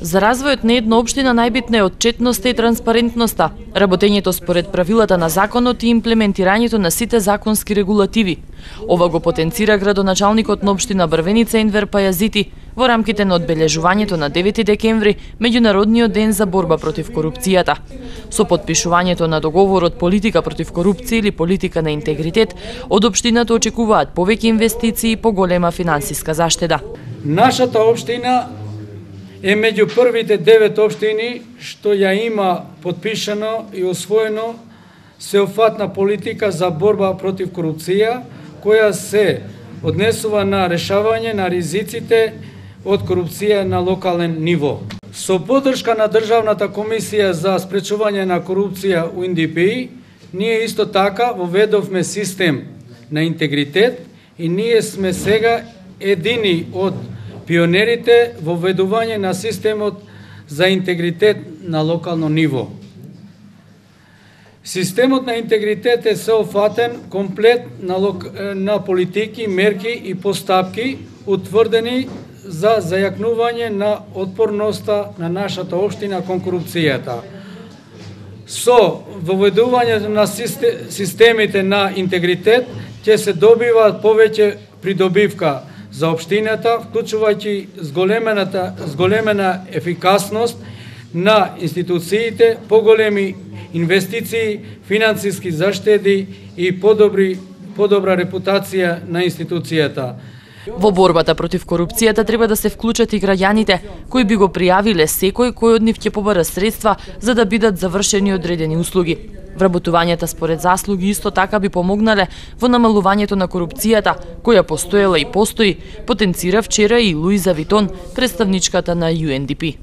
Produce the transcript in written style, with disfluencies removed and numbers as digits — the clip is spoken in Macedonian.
За развојот на една општина најбитна е отчетноста и транспарентноста, работењето според правилата на законот и имплементирањето на сите законски регулативи. Ова го потенцира градоначалникот на општина Брвеница Енвер Пајазити во рамките на одбележувањето на 9 декември, меѓународниот ден за борба против корупцијата. Со потпишувањето на договорот политика против корупција или политика на интегритет, од општината очекуваат повеќе инвестиции и поголема финансиска заштеда. Нашата општина е меѓу првите 9 општини што ја има потпишано и освоено сеопфатна политика за борба против корупција, која се однесува на решавање на ризиците од корупција на локален ниво. Со поддршка на Државната комисија за спречување на корупција UNDP, ние исто така воведовме систем на интегритет и ние сме сега едини од пионерите во введување на системот за интегритет на локално ниво. Системот на интегритет е сеопфатен комплет на политики, мерки и постапки утврдени за зајакнување на отпорноста на нашата општина кон корупцијата. Со воведувањето на системите на интегритет ќе се добива повеќе придобивка за општината, вклучувајќи зголемена ефикасност на институциите, поголеми инвестиции, финансиски заштеди и подобра репутација на институцијата. Во борбата против корупцијата треба да се вклучат и граѓаните, кои би го пријавиле секој кој од нив ќе побара средства за да бидат завршени одредени услуги. Вработувањата според заслуги исто така би помогнале во намалувањето на корупцијата, која постоела и постои, потенцира вчера и Луиза Витон, представничката на UNDP.